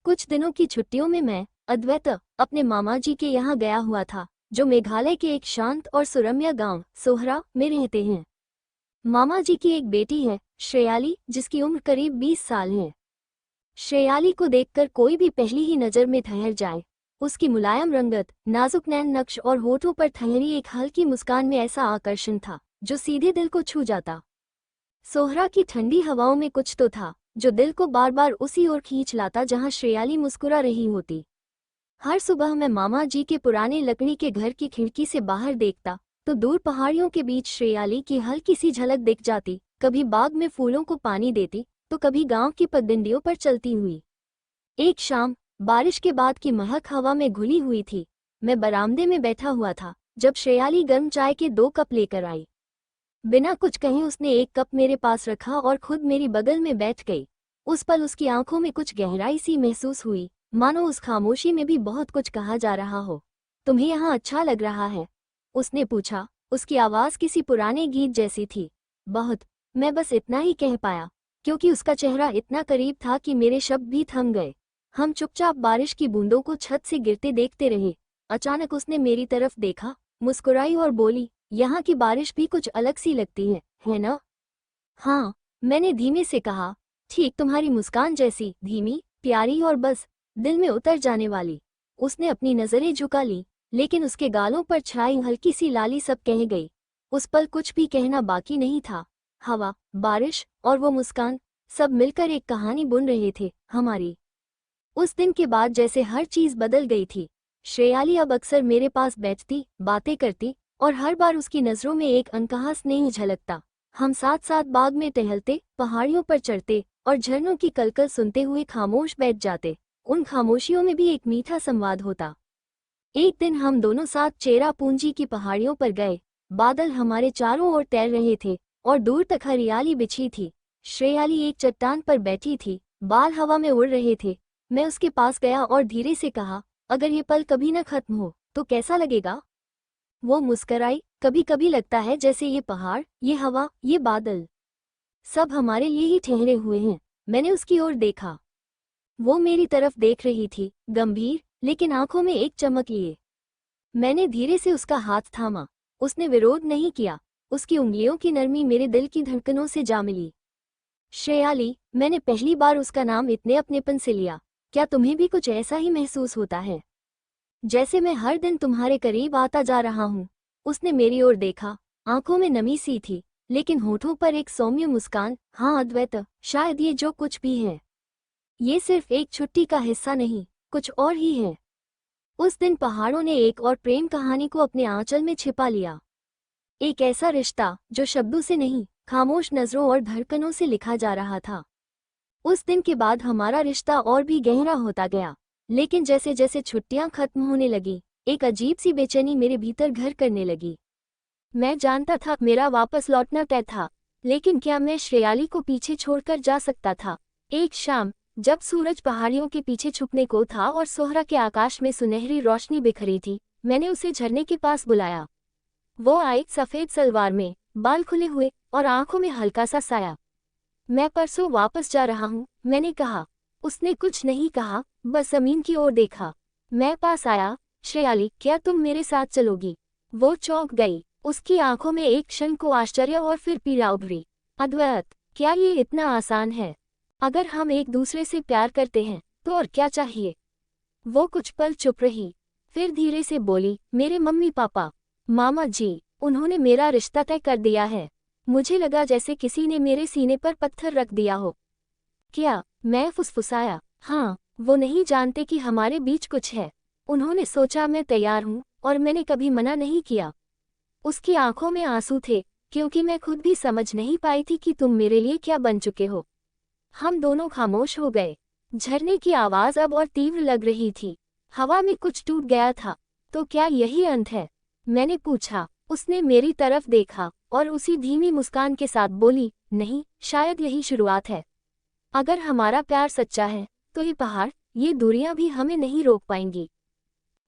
कुछ दिनों की छुट्टियों में मैं अद्वैत अपने मामा जी के यहाँ गया हुआ था, जो मेघालय के एक शांत और सुरम्य गांव सोहरा में रहते हैं। मामा जी की एक बेटी है, श्रेयाली, जिसकी उम्र करीब 20 साल है। श्रेयाली को देखकर कोई भी पहली ही नज़र में ठहर जाए। उसकी मुलायम रंगत, नाजुक नैन नक्श और होठों पर ठहरी एक हल्की मुस्कान में ऐसा आकर्षण था जो सीधे दिल को छू जाता। सोहरा की ठंडी हवाओं में कुछ तो था जो दिल को बार बार उसी ओर खींच लाता जहां श्रेयाली मुस्कुरा रही होती। हर सुबह मैं मामा जी के पुराने लकड़ी के घर की खिड़की से बाहर देखता तो दूर पहाड़ियों के बीच श्रेयाली की हल्की सी झलक दिख जाती। कभी बाग में फूलों को पानी देती तो कभी गांव की पगडंडियों पर चलती हुई। एक शाम, बारिश के बाद की महक हवा में घुली हुई थी। मैं बरामदे में बैठा हुआ था जब श्रेयाली गर्म चाय के 2 कप लेकर आई। बिना कुछ कहे उसने एक कप मेरे पास रखा और खुद मेरी बगल में बैठ गई। उस पल उसकी आंखों में कुछ गहराई सी महसूस हुई, मानो उस खामोशी में भी बहुत कुछ कहा जा रहा हो। तुम्हें यहाँ अच्छा लग रहा है? उसने पूछा। उसकी आवाज़ किसी पुराने गीत जैसी थी। बहुत। मैं बस इतना ही कह पाया, क्योंकि उसका चेहरा इतना करीब था कि मेरे शब्द भी थम गए। हम चुपचाप बारिश की बूंदों को छत से गिरते देखते रहे। अचानक उसने मेरी तरफ देखा, मुस्कुराई और बोली, यहाँ की बारिश भी कुछ अलग सी लगती है ना? हाँ, मैंने धीमे से कहा। ठीक तुम्हारी मुस्कान जैसी, धीमी, प्यारी और बस दिल में उतर जाने वाली। उसने अपनी नज़रें झुका ली, लेकिन उसके गालों पर छाई हल्की सी लाली सब कह गई। उस पल कुछ भी कहना बाकी नहीं था। हवा, बारिश और वो मुस्कान, सब मिलकर एक कहानी बुन रहे थे हमारी। उस दिन के बाद जैसे हर चीज़ बदल गई थी। श्रेयाली अब अक्सर मेरे पास बैठती, बातें करती और हर बार उसकी नज़रों में एक अनकहा स्नेह झलकता। हम साथ साथ बाग में टहलते, पहाड़ियों पर चढ़ते और झरनों की कलकल सुनते हुए खामोश बैठ जाते। उन खामोशियों में भी एक मीठा संवाद होता। एक दिन हम दोनों साथ चेरापूंजी की पहाड़ियों पर गए। बादल हमारे चारों ओर तैर रहे थे और दूर तक हरियाली बिछी थी। श्रेयाली एक चट्टान पर बैठी थी, बाल हवा में उड़ रहे थे। मैं उसके पास गया और धीरे से कहा, अगर ये पल कभी न खत्म हो तो कैसा लगेगा? वो मुस्कराई। कभी कभी लगता है जैसे ये पहाड़, ये हवा, ये बादल सब हमारे लिए ही ठहरे हुए हैं। मैंने उसकी ओर देखा। वो मेरी तरफ देख रही थी, गंभीर, लेकिन आंखों में एक चमक लिए। मैंने धीरे से उसका हाथ थामा। उसने विरोध नहीं किया। उसकी उंगलियों की नरमी मेरे दिल की धड़कनों से जा मिली। श्रेयाली, मैंने पहली बार उसका नाम इतने अपनेपन से लिया। क्या तुम्हें भी कुछ ऐसा ही महसूस होता है, जैसे मैं हर दिन तुम्हारे करीब आता जा रहा हूँ? उसने मेरी ओर देखा। आंखों में नमी सी थी, लेकिन होठों पर एक सौम्य मुस्कान। हाँ अद्वैत, शायद ये जो कुछ भी है, ये सिर्फ एक छुट्टी का हिस्सा नहीं, कुछ और ही है। उस दिन पहाड़ों ने एक और प्रेम कहानी को अपने आंचल में छिपा लिया। एक ऐसा रिश्ता जो शब्दों से नहीं, खामोश नजरों और धड़कनों से लिखा जा रहा था। उस दिन के बाद हमारा रिश्ता और भी गहरा होता गया। लेकिन जैसे जैसे छुट्टियां खत्म होने लगी, एक अजीब सी बेचैनी मेरे भीतर घर करने लगी। मैं जानता था मेरा वापस लौटना तय था, लेकिन क्या मैं श्रेयाली को पीछे छोड़कर जा सकता था? एक शाम, जब सूरज पहाड़ियों के पीछे छुपने को था और सोहरा के आकाश में सुनहरी रोशनी बिखरी थी, मैंने उसे झरने के पास बुलाया। वो आई, सफ़ेद सलवार में, बाल खुले हुए और आंखों में हल्का सा साया। मैं परसों वापस जा रहा हूँ, मैंने कहा। उसने कुछ नहीं कहा, बस ज़मीन की ओर देखा। मैं पास आया। श्रेयाली, क्या तुम मेरे साथ चलोगी? वो चौंक गई। उसकी आंखों में एक क्षण को आश्चर्य और फिर पीड़ा उभरी। अद्वैत, क्या ये इतना आसान है? अगर हम एक दूसरे से प्यार करते हैं तो और क्या चाहिए? वो कुछ पल चुप रही, फिर धीरे से बोली, मेरे मम्मी पापा, मामा जी, उन्होंने मेरा रिश्ता तय कर दिया है। मुझे लगा जैसे किसी ने मेरे सीने पर पत्थर रख दिया हो। क्या? मैं फुसफुसाया। हाँ, वो नहीं जानते कि हमारे बीच कुछ है। उन्होंने सोचा मैं तैयार हूँ और मैंने कभी मना नहीं किया। उसकी आंखों में आंसू थे, क्योंकि मैं खुद भी समझ नहीं पाई थी कि तुम मेरे लिए क्या बन चुके हो। हम दोनों खामोश हो गए। झरने की आवाज़ अब और तीव्र लग रही थी। हवा में कुछ टूट गया था। तो क्या यही अंत है? मैंने पूछा। उसने मेरी तरफ देखा और उसी धीमी मुस्कान के साथ बोली, नहीं, शायद यही शुरुआत है। अगर हमारा प्यार सच्चा है तो ये पहाड़, ये दूरियां भी हमें नहीं रोक पाएंगी।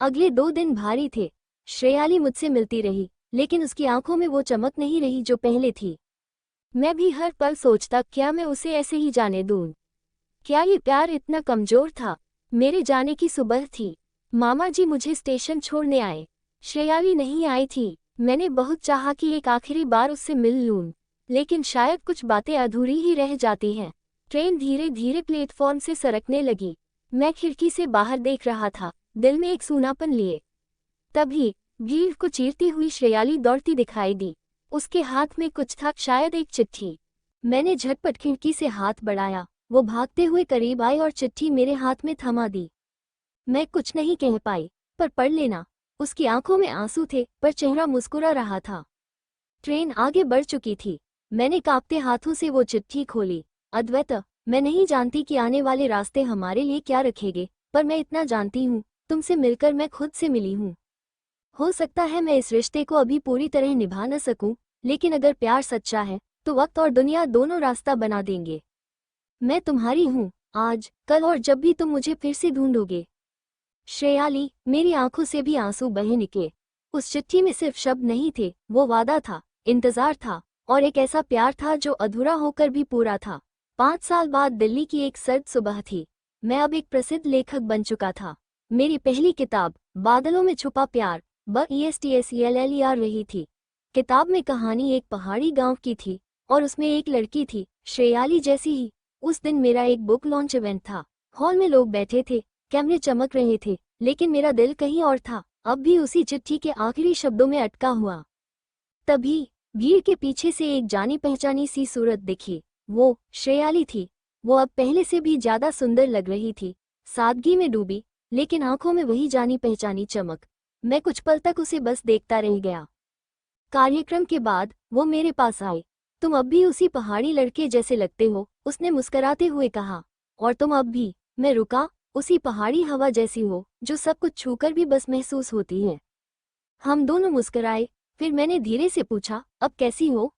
अगले 2 दिन भारी थे। श्रेयाली मुझसे मिलती रही, लेकिन उसकी आंखों में वो चमक नहीं रही जो पहले थी। मैं भी हर पल सोचता, क्या मैं उसे ऐसे ही जाने दूं? क्या ये प्यार इतना कमजोर था? मेरे जाने की सुबह थी। मामा जी मुझे स्टेशन छोड़ने आए। श्रेयाली नहीं आई थी। मैंने बहुत चाहा कि एक आखिरी बार उससे मिल लूं, लेकिन शायद कुछ बातें अधूरी ही रह जाती हैं। ट्रेन धीरे धीरे प्लेटफॉर्म से सरकने लगी। मैं खिड़की से बाहर देख रहा था, दिल में एक सूनापन लिए। तभी भीड़ को चीरती हुई श्रेयाली दौड़ती दिखाई दी। उसके हाथ में कुछ था, शायद एक चिट्ठी। मैंने झटपट खिड़की से हाथ बढ़ाया। वो भागते हुए करीब आई और चिट्ठी मेरे हाथ में थमा दी। मैं कुछ नहीं कह पाई, पर पढ़ लेना। उसकी आंखों में आंसू थे, पर चेहरा मुस्कुरा रहा था। ट्रेन आगे बढ़ चुकी थी। मैंने कांपते हाथों से वो चिट्ठी खोली। अद्वैत, मैं नहीं जानती कि आने वाले रास्ते हमारे लिए क्या रखेंगे, पर मैं इतना जानती हूँ, तुमसे मिलकर मैं खुद से मिली हूँ। हो सकता है मैं इस रिश्ते को अभी पूरी तरह निभा न सकूं, लेकिन अगर प्यार सच्चा है तो वक्त और दुनिया दोनों रास्ता बना देंगे। मैं तुम्हारी हूँ, आज, कल और जब भी तुम मुझे फिर से ढूंढोगे। श्रेयाली, मेरी आंखों से भी आंसू बहे निकले। उस चिट्ठी में सिर्फ शब्द नहीं थे, वो वादा था, इंतजार था, और एक ऐसा प्यार था जो अधूरा होकर भी पूरा था। 5 साल बाद दिल्ली की एक सर्द सुबह थी। मैं अब एक प्रसिद्ध लेखक बन चुका था। मेरी पहली किताब, बादलों में छुपा प्यार, BESTSELLER रही थी। किताब में कहानी एक पहाड़ी गांव की थी, और उसमें एक लड़की थी, श्रेयाली जैसी ही। उस दिन मेरा एक बुक लॉन्च इवेंट था। हॉल में लोग बैठे थे, कैमरे चमक रहे थे, लेकिन मेरा दिल कहीं और था, अब भी उसी चिट्ठी के आखिरी शब्दों में अटका हुआ। तभी भीड़ के पीछे से एक जानी पहचानी सी सूरत दिखी। वो श्रेयाली थी। वो अब पहले से भी ज्यादा सुंदर लग रही थी, सादगी में डूबी, लेकिन आंखों में वही जानी पहचानी चमक। मैं कुछ पल तक उसे बस देखता रह गया। कार्यक्रम के बाद वो मेरे पास आए। तुम अब भी उसी पहाड़ी लड़के जैसे लगते हो, उसने मुस्कराते हुए कहा। और तुम अब भी, मैं रुका, उसी पहाड़ी हवा जैसी हो, जो सब कुछ छूकर भी बस महसूस होती है। हम दोनों मुस्कराए। फिर मैंने धीरे से पूछा, अब कैसी हो?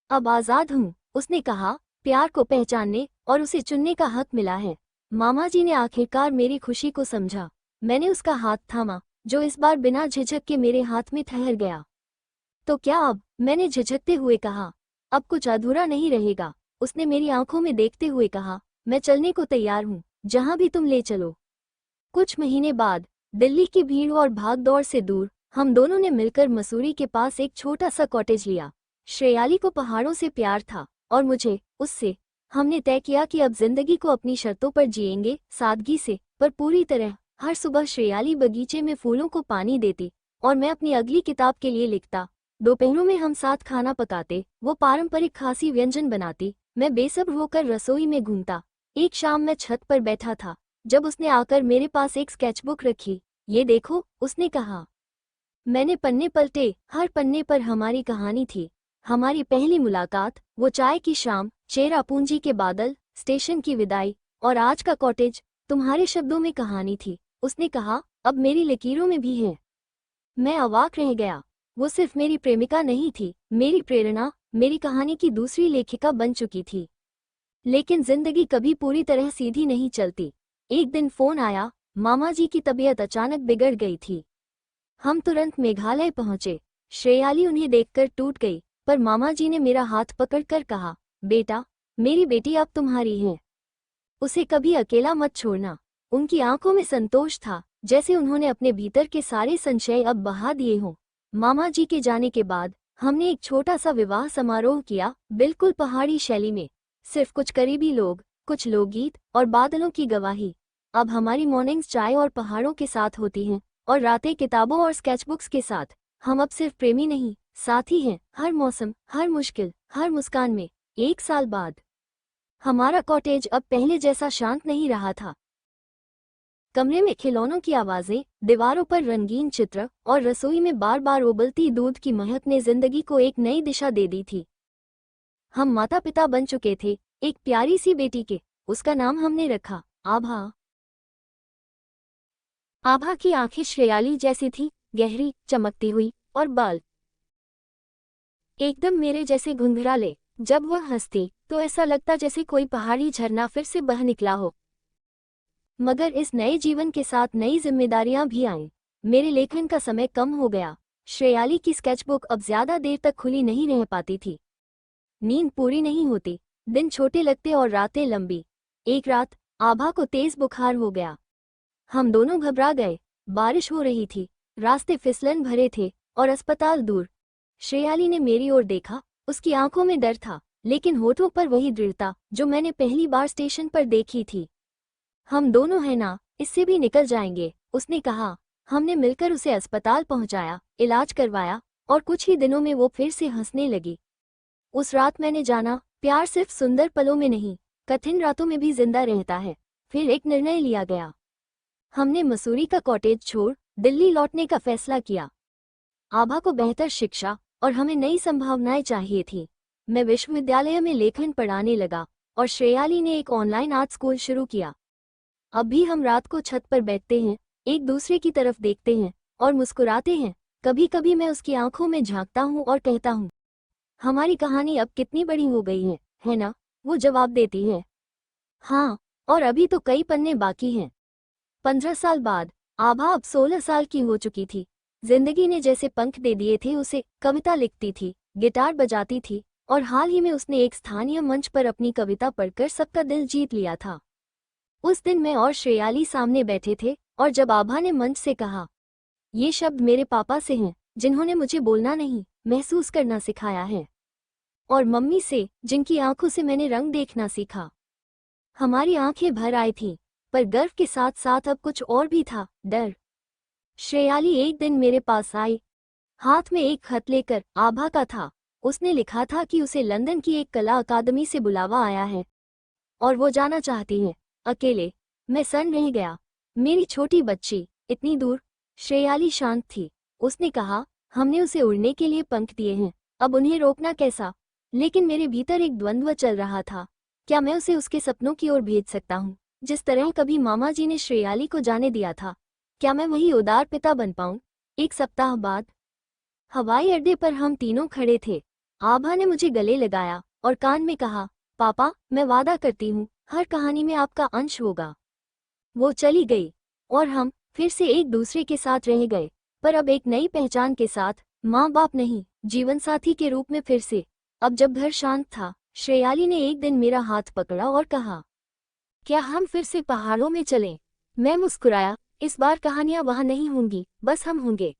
अब आजाद हूँ, उसने कहा। प्यार को पहचानने और उसे चुनने का हक मिला है। मामा जी ने आखिरकार मेरी खुशी को समझा। मैंने उसका हाथ थामा, जो इस बार बिना झिझक के मेरे हाथ में ठहर गया। तो क्या अब? मैंने झिझकते हुए कहा। अब कुछ अधूरा नहीं रहेगा, उसने मेरी आंखों में देखते हुए कहा। मैं चलने को तैयार हूँ, जहां भी तुम ले चलो। कुछ महीने बाद, दिल्ली की भीड़ और भागदौड़ से दूर, हम दोनों ने मिलकर मसूरी के पास एक छोटा सा कॉटेज लिया। श्रेयाली को पहाड़ों से प्यार था, और मुझे उससे। हमने तय किया कि अब जिंदगी को अपनी शर्तों पर जिएंगे, सादगी से, पर पूरी तरह। हर सुबह श्रेयाली बगीचे में फूलों को पानी देती, और मैं अपनी अगली किताब के लिए लिखता। दोपहरों में हम साथ खाना पकाते, वो पारंपरिक खासी व्यंजन बनाती, मैं बेसब्र होकर रसोई में घूमता। एक शाम मैं छत पर बैठा था, जब उसने आकर मेरे पास एक स्केचबुक रखी। ये देखो, उसने कहा। मैंने पन्ने पलटे, हर पन्ने पर हमारी कहानी थी। हमारी पहली मुलाकात, वो चाय की शाम, चेरापूंजी के बादल, स्टेशन की विदाई, और आज का कॉटेज, तुम्हारे शब्दों में कहानी थी, उसने कहा। अब मेरी लकीरों में भी है। मैं अवाक रह गया। वो सिर्फ मेरी प्रेमिका नहीं थी, मेरी प्रेरणा, मेरी कहानी की दूसरी लेखिका बन चुकी थी। लेकिन जिंदगी कभी पूरी तरह सीधी नहीं चलती। एक दिन फोन आया, मामा जी की तबीयत अचानक बिगड़ गई थी। हम तुरंत मेघालय पहुंचे। श्रेयाली उन्हें देखकर टूट गई, पर मामा जी ने मेरा हाथ पकड़कर कहा, बेटा, मेरी बेटी अब तुम्हारी है। उसे कभी अकेला मत छोड़ना। उनकी आंखों में संतोष था, जैसे उन्होंने अपने भीतर के सारे संशय अब बहा दिए हों। मामा जी के जाने के बाद हमने एक छोटा सा विवाह समारोह किया, बिल्कुल पहाड़ी शैली में। सिर्फ कुछ करीबी लोग, कुछ लोकगीत और बादलों की गवाही। अब हमारी मॉर्निंग्स चाय और पहाड़ों के साथ होती हैं, और रातें किताबों और स्केचबुक्स के साथ। हम अब सिर्फ प्रेमी नहीं, साथी हैं, हर मौसम, हर मुश्किल, हर मुस्कान में। 1 साल बाद हमारा कॉटेज अब पहले जैसा शांत नहीं रहा था। कमरे में खिलौनों की आवाजें, दीवारों पर रंगीन चित्र, और रसोई में बार बार उबलती दूध की महक ने जिंदगी को एक नई दिशा दे दी थी। हम माता पिता बन चुके थे, एक प्यारी सी बेटी के। उसका नाम हमने रखा, आभा। आभा की आंखें श्रेयाली जैसी थी, गहरी, चमकती हुई, और बाल एकदम मेरे जैसे घुंघराले। जब वह हंसती तो ऐसा लगता जैसे कोई पहाड़ी झरना फिर से बह निकला हो। मगर इस नए जीवन के साथ नई जिम्मेदारियां भी आईं। मेरे लेखन का समय कम हो गया। श्रेयाली की स्केचबुक अब ज्यादा देर तक खुली नहीं रह पाती थी। नींद पूरी नहीं होती, दिन छोटे लगते और रातें लंबी। एक रात आभा को तेज बुखार हो गया। हम दोनों घबरा गए। बारिश हो रही थी, रास्ते फिसलन भरे थे और अस्पताल दूर। श्रेयाली ने मेरी ओर देखा। उसकी आंखों में डर था, लेकिन होठों पर वही दृढ़ता जो मैंने पहली बार स्टेशन पर देखी थी। हम दोनों हैं ना, इससे भी निकल जाएंगे, उसने कहा। हमने मिलकर उसे अस्पताल पहुंचाया, इलाज करवाया और कुछ ही दिनों में वो फिर से हंसने लगी। उस रात मैंने जाना, प्यार सिर्फ सुंदर पलों में नहीं, कठिन रातों में भी जिंदा रहता है। फिर एक निर्णय लिया गया। हमने मसूरी का कॉटेज छोड़ दिल्ली लौटने का फैसला किया। आभा को बेहतर शिक्षा और हमें नई संभावनाएं चाहिए थी। मैं विश्वविद्यालय में लेखन पढ़ाने लगा और श्रेयाली ने एक ऑनलाइन आर्ट स्कूल शुरू किया। अब भी हम रात को छत पर बैठते हैं, एक दूसरे की तरफ देखते हैं और मुस्कुराते हैं। कभी कभी मैं उसकी आंखों में झांकता हूँ और कहता हूँ, हमारी कहानी अब कितनी बड़ी हो गई है ना? वो जवाब देती है, हाँ, और अभी तो कई पन्ने बाकी हैं। 15 साल बाद आभा अब 16 साल की हो चुकी थी। जिंदगी ने जैसे पंख दे दिए थे उसे। कविता लिखती थी, गिटार बजाती थी और हाल ही में उसने एक स्थानीय मंच पर अपनी कविता पढ़कर सबका दिल जीत लिया था। उस दिन मैं और श्रेयाली सामने बैठे थे और जब आभा ने मंच से कहा, ये शब्द मेरे पापा से हैं, जिन्होंने मुझे बोलना नहीं, महसूस करना सिखाया है, और मम्मी से, जिनकी आंखों से मैंने रंग देखना सीखा। हमारी आंखें भर आई थीं, पर गर्व के साथ साथ अब कुछ और भी था, डर। श्रेयाली एक दिन मेरे पास आई, हाथ में एक खत लेकर। आभा का था। उसने लिखा था कि उसे लंदन की एक कला अकादमी से बुलावा आया है और वो जाना चाहती है, अकेले। मैं सन्न रह गया। मेरी छोटी बच्ची, इतनी दूर। श्रेयाली शांत थी। उसने कहा, हमने उसे उड़ने के लिए पंख दिए हैं, अब उन्हें रोकना कैसा? लेकिन मेरे भीतर एक द्वंद्व चल रहा था। क्या मैं उसे उसके सपनों की ओर भेज सकता हूँ, जिस तरह कभी मामा जी ने श्रेयाली को जाने दिया था? क्या मैं वही उदार पिता बन पाऊँ? एक सप्ताह बाद हवाई अड्डे पर हम तीनों खड़े थे। आभा ने मुझे गले लगाया और कान में कहा, पापा, मैं वादा करती हूँ, हर कहानी में आपका अंश होगा। वो चली गई और हम फिर से एक दूसरे के साथ रह गए, पर अब एक नई पहचान के साथ, माँ बाप नहीं, जीवन साथी के रूप में फिर से। अब जब घर शांत था, श्रेयाली ने एक दिन मेरा हाथ पकड़ा और कहा, क्या हम फिर से पहाड़ों में चलें? मैं मुस्कुराया। इस बार कहानियां वहां नहीं होंगी, बस हम होंगे।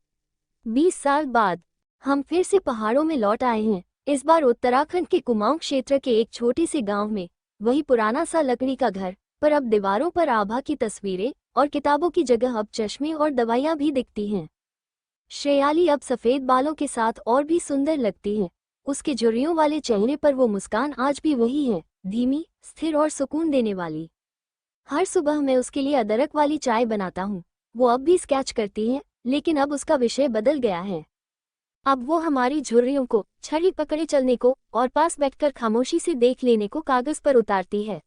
20 साल बाद हम फिर से पहाड़ों में लौट आए हैं, इस बार उत्तराखंड के कुमाऊं क्षेत्र के एक छोटे से गांव में। वही पुराना सा लकड़ी का घर, पर अब दीवारों पर आभा की तस्वीरें और किताबों की जगह अब चश्मे और दवाइयां भी दिखती हैं। श्रेयाली अब सफेद बालों के साथ और भी सुंदर लगती है। उसके झुर्रियों वाले चेहरे पर वो मुस्कान आज भी वही है, धीमी, स्थिर और सुकून देने वाली। हर सुबह मैं उसके लिए अदरक वाली चाय बनाता हूँ। वो अब भी स्केच करती है, लेकिन अब उसका विषय बदल गया है। अब वो हमारी झुर्रियों को, छड़ी पकड़े चलने को और पास बैठकर खामोशी से देख लेने को कागज पर उतारती है।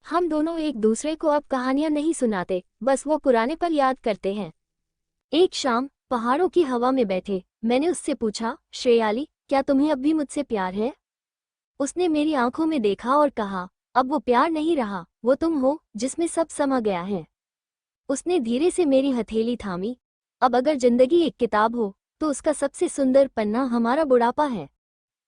हम दोनों एक दूसरे को अब कहानियां नहीं सुनाते, बस वो पुराने पल याद करते हैं। एक शाम पहाड़ों की हवा में बैठे मैंने उससे पूछा, श्रेयाली, क्या तुम्हें अब भी मुझसे प्यार है? उसने मेरी आंखों में देखा और कहा, अब वो प्यार नहीं रहा, वो तुम हो जिसमें सब समा गया है। उसने धीरे से मेरी हथेली थामी। अब अगर जिंदगी एक किताब हो, तो उसका सबसे सुंदर पन्ना हमारा बुढ़ापा है।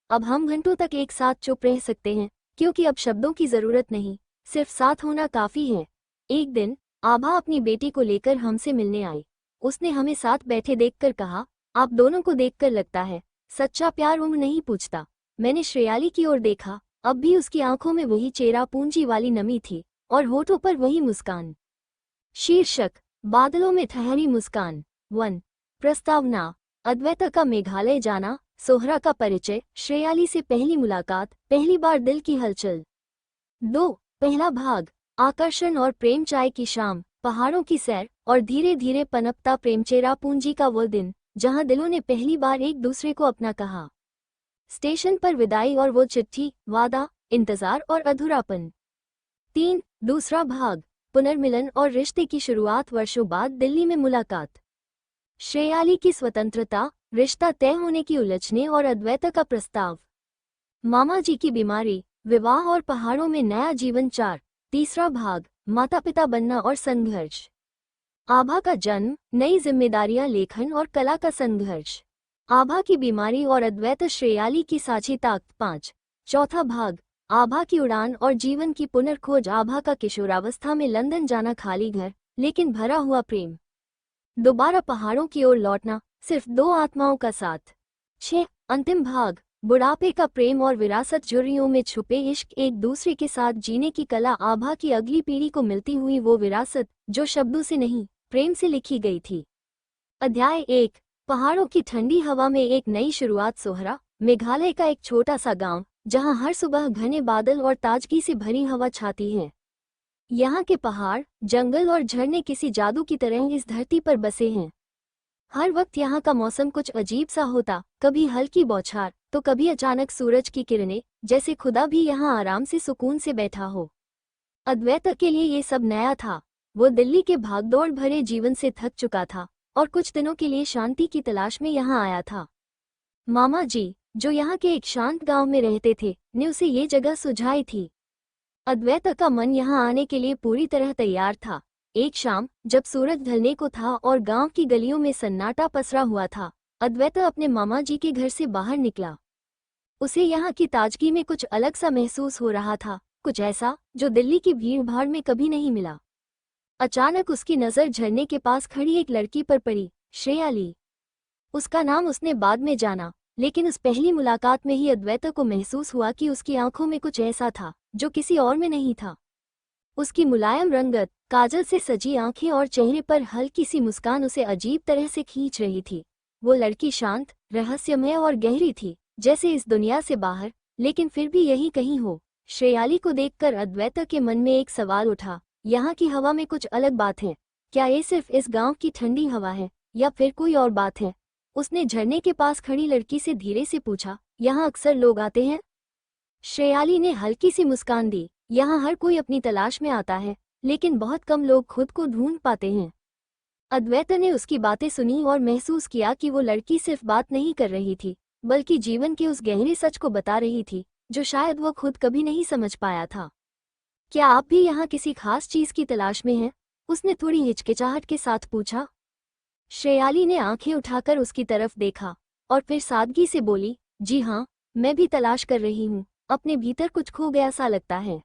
अब हम घंटों तक एक साथ चुप रह सकते हैं, क्योंकि अब शब्दों की जरूरत नहीं, सिर्फ साथ होना काफी है। एक दिन आभा अपनी बेटी को लेकर हमसे मिलने आई। उसने हमें साथ बैठे देखकर कहा, आप दोनों को देखकर लगता है सच्चा प्यार उम्र नहीं पूछता। मैंने श्रेयाली की ओर देखा। अब भी उसकी आंखों में वही चेहरा पूंजी वाली नमी थी और होठों पर वही मुस्कान। शीर्षक, बादलों में ठहरी मुस्कान। 1। प्रस्तावना, अद्वैत का मेघालय जाना, सोहरा का परिचय, श्रेयाली से पहली मुलाकात, पहली बार दिल की हलचल। 2। पहला भाग, आकर्षण और प्रेम, चाय की शाम, पहाड़ों की सैर और धीरे धीरे पनपता प्रेम, चेरापूंजी का वो दिन जहां दिलों ने पहली बार एक दूसरे को अपना कहा। स्टेशन पर विदाई और वो चिट्ठी, वादा, इंतजार और अधूरापन। 3। दूसरा भाग, पुनर्मिलन और रिश्ते की शुरुआत, वर्षों बाद दिल्ली में मुलाकात। श्रेयाली की स्वतंत्रता, रिश्ता तय होने की उलझने और अद्वैत का प्रस्ताव। मामा जी की बीमारी, विवाह और पहाड़ों में नया जीवन। 4। तीसरा भाग, माता पिता बनना और संघर्ष। आभा का जन्म, नई जिम्मेदारियां, लेखन और कला का संघर्ष। आभा की बीमारी और अद्वैत, श्रेयाली की साझी ताकत। 5। चौथा भाग, आभा की उड़ान और जीवन की पुनर्खोज। आभा का किशोरावस्था में लंदन जाना, खाली घर, लेकिन भरा हुआ प्रेम। दोबारा पहाड़ों की ओर लौटना, सिर्फ दो आत्माओं का साथ। 6. अंतिम भाग। बुढ़ापे का प्रेम और विरासत। झुर्रियों में छुपे इश्क, एक दूसरे के साथ जीने की कला। आभा की अगली पीढ़ी को मिलती हुई वो विरासत जो शब्दों से नहीं, प्रेम से लिखी गई थी। अध्याय 1। पहाड़ों की ठंडी हवा में एक नई शुरुआत। सोहरा, मेघालय का एक छोटा सा गांव, जहां हर सुबह घने बादल और ताजगी से भरी हवा छाती है। यहाँ के पहाड़, जंगल और झरने किसी जादू की तरह इस धरती पर बसे हैं। हर वक्त यहाँ का मौसम कुछ अजीब सा होता, कभी हल्की बौछार तो कभी अचानक सूरज की किरणें, जैसे खुदा भी यहाँ आराम से सुकून से बैठा हो। अद्वैत के लिए ये सब नया था। वो दिल्ली के भागदौड़ भरे जीवन से थक चुका था और कुछ दिनों के लिए शांति की तलाश में यहाँ आया था। मामा जी, जो यहाँ के एक शांत गांव में रहते थे, ने उसे ये जगह सुझाई थी। अद्वैत का मन यहाँ आने के लिए पूरी तरह तैयार था। एक शाम, जब सूरज ढलने को था और गांव की गलियों में सन्नाटा पसरा हुआ था, अद्वैत अपने मामा जी के घर से बाहर निकला। उसे यहाँ की ताजगी में कुछ अलग सा महसूस हो रहा था, कुछ ऐसा जो दिल्ली की भीड़ भाड़ में कभी नहीं मिला। अचानक उसकी नज़र झरने के पास खड़ी एक लड़की पर पड़ी, श्रेयाली। उसका नाम उसने बाद में जाना, लेकिन उस पहली मुलाकात में ही अद्वैत को महसूस हुआ कि उसकी आंखों में कुछ ऐसा था जो किसी और में नहीं था। उसकी मुलायम रंगत, काजल से सजी आंखें और चेहरे पर हल्की सी मुस्कान उसे अजीब तरह से खींच रही थी। वो लड़की शांत, रहस्यमय और गहरी थी, जैसे इस दुनिया से बाहर, लेकिन फिर भी यही कहीं हो। श्रेयाली को देखकर अद्वैत के मन में एक सवाल उठा, यहाँ की हवा में कुछ अलग बात है। क्या ये सिर्फ इस गांव की ठंडी हवा है, या फिर कोई और बात है? उसने झरने के पास खड़ी लड़की से धीरे से पूछा, यहाँ अक्सर लोग आते हैं? श्रेयाली ने हल्की सी मुस्कान दी, यहाँ हर कोई अपनी तलाश में आता है, लेकिन बहुत कम लोग खुद को ढूंढ पाते हैं। अद्वैत ने उसकी बातें सुनी और महसूस किया कि वो लड़की सिर्फ बात नहीं कर रही थी, बल्कि जीवन के उस गहरे सच को बता रही थी जो शायद वो खुद कभी नहीं समझ पाया था। क्या आप भी यहाँ किसी खास चीज की तलाश में हैं? उसने थोड़ी हिचकिचाहट के साथ पूछा। श्रेयाली ने आंखें उठाकर उसकी तरफ देखा और फिर सादगी से बोली, जी हाँ, मैं भी तलाश कर रही हूँ। अपने भीतर कुछ खो गया सा लगता है,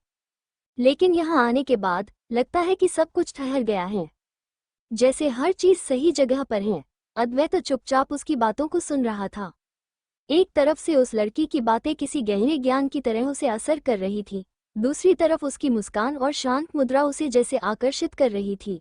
लेकिन यहाँ आने के बाद लगता है कि सब कुछ ठहर गया है, जैसे हर चीज सही जगह पर है। अद्वैत चुपचाप उसकी बातों को सुन रहा था। एक तरफ से उस लड़की की बातें किसी गहरे ज्ञान की तरह उसे असर कर रही थी, दूसरी तरफ उसकी मुस्कान और शांत मुद्रा उसे जैसे आकर्षित कर रही थी।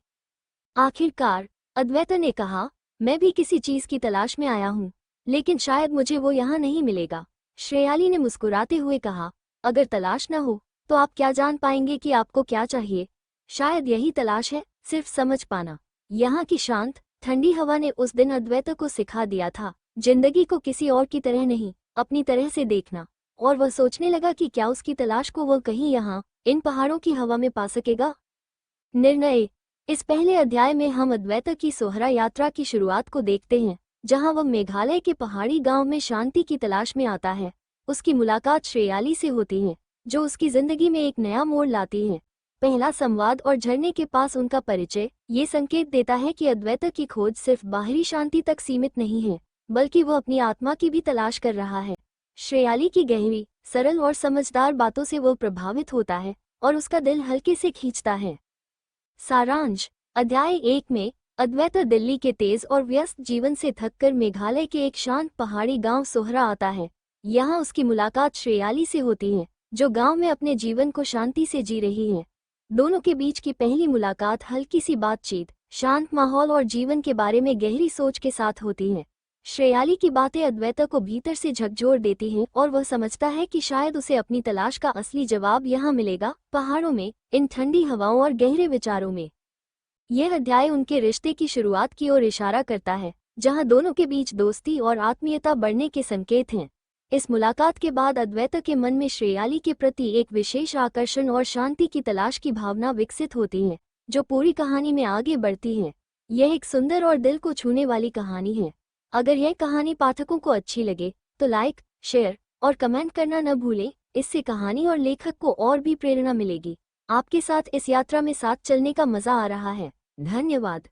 आखिरकार अद्वैत ने कहा, मैं भी किसी चीज की तलाश में आया हूँ, लेकिन शायद मुझे वो यहाँ नहीं मिलेगा। श्रेयाली ने मुस्कुराते हुए कहा, अगर तलाश न हो तो आप क्या जान पाएंगे कि आपको क्या चाहिए? शायद यही तलाश है, सिर्फ समझ पाना। यहाँ की शांत, ठंडी हवा ने उस दिन अद्वैत को सिखा दिया था, जिंदगी को किसी और की तरह नहीं, अपनी तरह से देखना। और वह सोचने लगा कि क्या उसकी तलाश को वो कहीं यहाँ, इन पहाड़ों की हवा में पा सकेगा। निर्णय। इस पहले अध्याय में हम अद्वैत की सोहरा यात्रा की शुरुआत को देखते हैं, जहां वह मेघालय के पहाड़ी गांव में शांति की तलाश में आता है। उसकी मुलाकात श्रेयाली से होती है, जो उसकी जिंदगी में एक नया मोड़ लाती है। पहला संवाद और झरने के पास उनका परिचय ये संकेत देता है कि अद्वैत की खोज सिर्फ बाहरी शांति तक सीमित नहीं है, बल्कि वह अपनी आत्मा की भी तलाश कर रहा है। श्रेयाली की गहरी, सरल और समझदार बातों से वो प्रभावित होता है और उसका दिल हल्के से खींचता है। सारांश। अध्याय 1 में अद्वैत दिल्ली के तेज और व्यस्त जीवन से थककर मेघालय के एक शांत पहाड़ी गांव सोहरा आता है। यहाँ उसकी मुलाकात श्रेयाली से होती है, जो गांव में अपने जीवन को शांति से जी रही है। दोनों के बीच की पहली मुलाकात हल्की सी बातचीत, शांत माहौल और जीवन के बारे में गहरी सोच के साथ होती है। श्रेयाली की बातें अद्वैत को भीतर से झकझोर देती हैं और वह समझता है कि शायद उसे अपनी तलाश का असली जवाब यहाँ मिलेगा, पहाड़ों में, इन ठंडी हवाओं और गहरे विचारों में। यह अध्याय उनके रिश्ते की शुरुआत की ओर इशारा करता है, जहाँ दोनों के बीच दोस्ती और आत्मीयता बढ़ने के संकेत हैं। इस मुलाकात के बाद अद्वैत के मन में श्रेयाली के प्रति एक विशेष आकर्षण और शांति की तलाश की भावना विकसित होती है, जो पूरी कहानी में आगे बढ़ती है। यह एक सुंदर और दिल को छूने वाली कहानी है। अगर यह कहानी पाठकों को अच्छी लगे तो लाइक, शेयर और कमेंट करना न भूलें। इससे कहानी और लेखक को और भी प्रेरणा मिलेगी। आपके साथ इस यात्रा में साथ चलने का मजा आ रहा है। धन्यवाद।